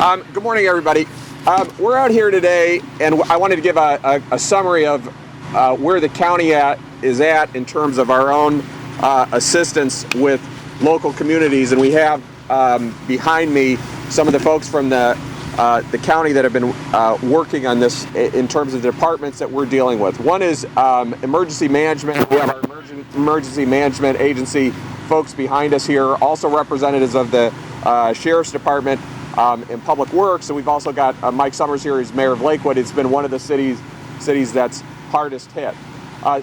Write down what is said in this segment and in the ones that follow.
Good morning, everybody. We're out here today, and I wanted to give a summary of where the county is at in terms of our own assistance with local communities. And we have behind me some of the folks from the county that have been working on this in terms of the departments that we're dealing with. One is emergency management. We have our emergency management agency folks behind us here, also representatives of the Sheriff's Department and Public Works, and we've also got Mike Summers here, who's mayor of Lakewood. It's been one of the cities that's hardest hit.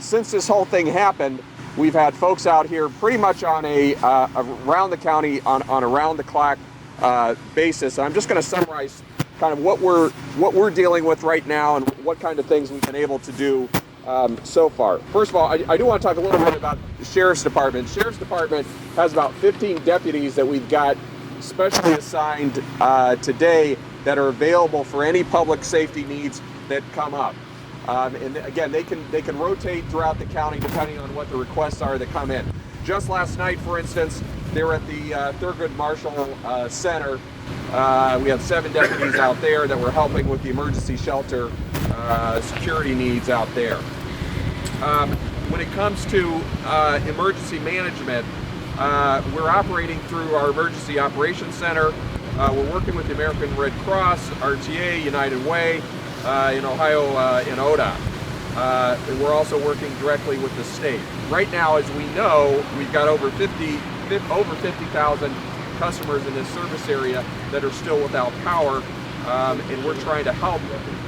Since this whole thing happened, we've had folks out here pretty much on around the county on a round-the-clock basis. And I'm just going to summarize kind of what we're dealing with right now and what kind of things we've been able to do so far. First of all, I do want to talk a little bit about the Sheriff's Department. The Sheriff's Department has about 15 deputies that we've got specially assigned today that are available for any public safety needs that come up. And again, they can rotate throughout the county depending on what the requests are that come in. Just last night, for instance, they were at the Thurgood Marshall Center. We have 7 deputies out there that were helping with the emergency shelter security needs out there. When it comes to emergency management, we're operating through our Emergency Operations Center. We're working with the American Red Cross, RTA, United Way, in Ohio, and ODOT. And we're also working directly with the state. Right now, as we know, we've got over 50,000 customers in this service area that are still without power, and we're trying to help.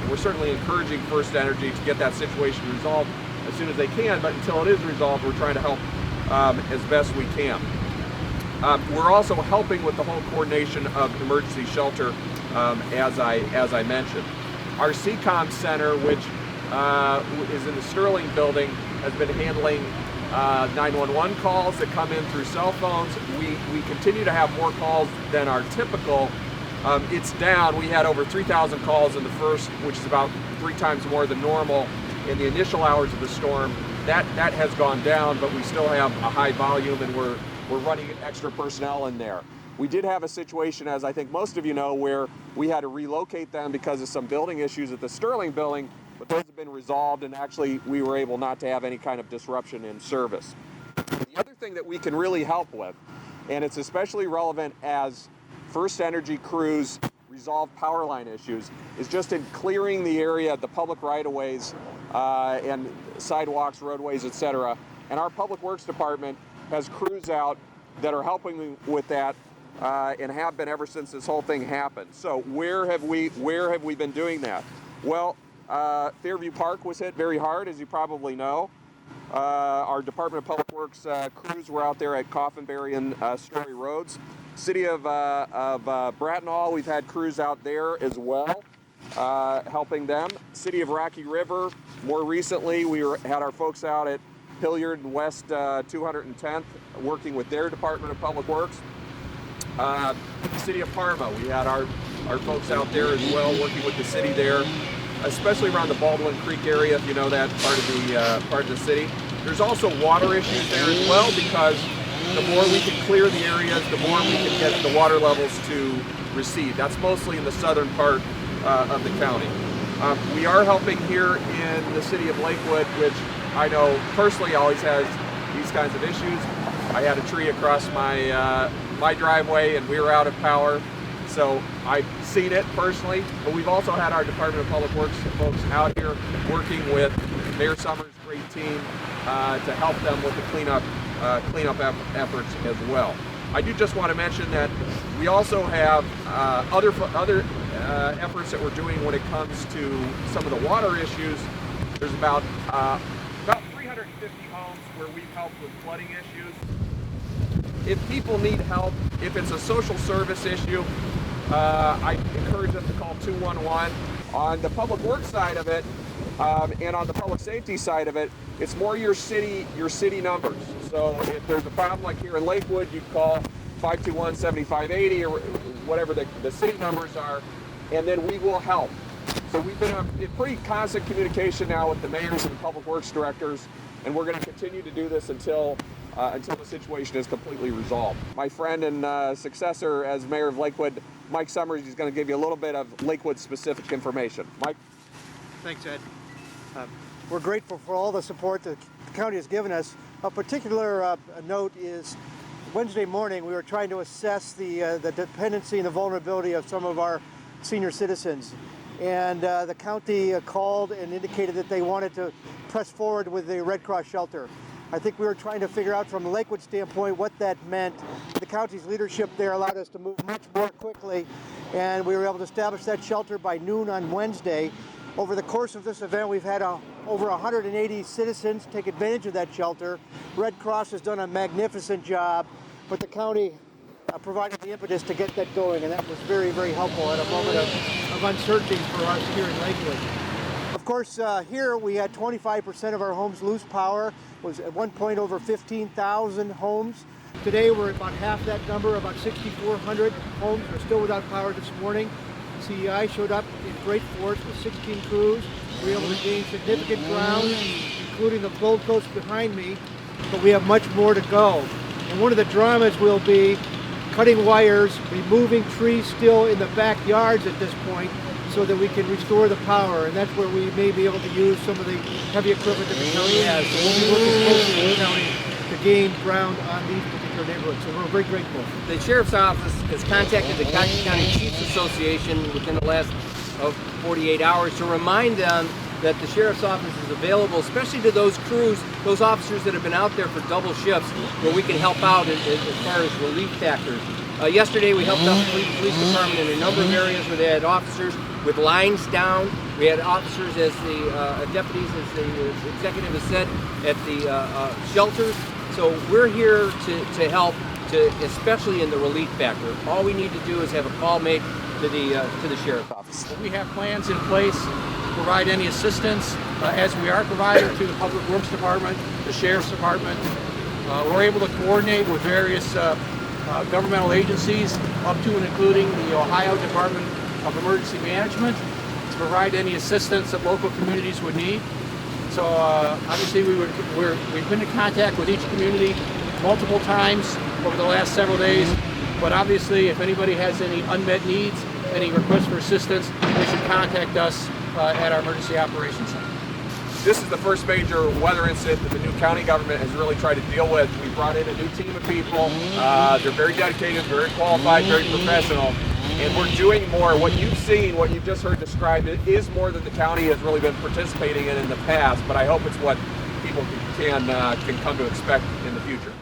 We're certainly encouraging First Energy to get that situation resolved as soon as they can, but until it is resolved, we're trying to help as best we can. We're also helping with the whole coordination of emergency shelter, as I mentioned. Our CCOM Center, which is in the Sterling building, has been handling 911 calls that come in through cell phones. We continue to have more calls than our typical. It's down. We had over 3,000 calls in the first, which is about 3 times more than normal in the initial hours of the storm. That has gone down, but we still have a high volume, and we're running extra personnel in there. We did have a situation, as I think most of you know, where we had to relocate them because of some building issues at the Sterling building, but those have been resolved, and actually we were able not to have any kind of disruption in service. The other thing that we can really help with, and it's especially relevant as First Energy crews resolve power line issues, is just in clearing the area, the public right-of-ways and sidewalks, roadways, etc. And our Public Works Department has crews out that are helping with that and have been ever since this whole thing happened. So where have we been doing that? Well, Fairview Park was hit very hard, as you probably know. Our Department of Public Works crews were out there at Coffinberry and Story Roads. City of Brattonall, we've had crews out there as well, helping them. City of Rocky River, more recently, had our folks out at Hilliard and West 210th, working with their Department of Public Works. City of Parma, we had our folks out there as well, working with the city there, especially around the Baldwin Creek area, if you know that part of the city. There's also water issues there as well, because the more we can clear the areas, the more we can get the water levels to recede. That's mostly in the southern part of the county. We are helping here in the city of Lakewood, which I know personally always has these kinds of issues. I had a tree across my driveway, and we were out of power, so I've seen it personally. But we've also had our Department of Public Works folks out here working with Mayor Summers' great team to help them with the cleanup efforts as well. I do just want to mention that we also have other efforts that we're doing when it comes to some of the water issues. There's about 350 homes where we've helped with flooding issues. If people need help, if it's a social service issue, I encourage them to call 211. On the public works side of it, and on the public safety side of it, it's more your city numbers. So if there's a problem like here in Lakewood, you call 521-7580 or whatever the city numbers are, and then we will help. So we've been in pretty constant communication now with the mayors and the public works directors, and we're going to continue to do this until until the situation is completely resolved. My friend and successor as mayor of Lakewood, Mike Summers, is going to give you a little bit of Lakewood-specific information. Mike? Thanks, Ed. We're grateful for all the support the county has given us. A particular note is Wednesday morning we were trying to assess the dependency and the vulnerability of some of our senior citizens. And the county called and indicated that they wanted to press forward with the Red Cross shelter. I think we were trying to figure out from a Lakewood standpoint what that meant. The county's leadership there allowed us to move much more quickly, and we were able to establish that shelter by noon on Wednesday. Over the course of this event, we've had over 180 citizens take advantage of that shelter. Red Cross has done a magnificent job, but the county provided the impetus to get that going, and that was very, very helpful at a moment of uncertainty for us here in Lakewood. Of course, here we had 25% of our homes lose power. It was at one point over 15,000 homes. Today we're at about half that number, about 6,400 homes are still without power this morning. CEI showed up in great force with 16 crews. We were able to gain significant ground, including the Gold Coast behind me, but we have much more to go. And one of the dramas will be cutting wires, removing trees still in the backyards at this point so that we can restore the power, and that's where we may be able to use some of the heavy equipment that the county has. So we'll be working closely with the county to gain ground on these particular neighborhoods, so we're very grateful. The Sheriff's Office has contacted the Cuyahoga County Chiefs Association within the last 48 hours to remind them that the Sheriff's Office is available, especially to those crews, those officers that have been out there for double shifts, where we can help out as far as relief factors. Yesterday we helped out the police department in a number of areas where they had officers with lines down. We had officers as the deputies, as the executive has said, at the shelters. So we're here to help, especially in the relief factor. All we need to do is have a call made to the Sheriff's Office. We have plans in place to provide any assistance as we are provided to the Public Works Department, the Sheriff's Department. We're able to coordinate with various governmental agencies up to and including the Ohio Department of Emergency Management to provide any assistance that local communities would need. So obviously we've been in contact with each community multiple times over the last several days, but obviously if anybody has any unmet needs, any requests for assistance, they should contact us at our Emergency Operations Center. This is the first major weather incident that the new county government has really tried to deal with. We brought in a new team of people. They're very dedicated, very qualified, very professional, and we're doing more. What you've seen, what you've just heard described, it is more than the county has really been participating in the past, but I hope it's what people can come to expect in the future.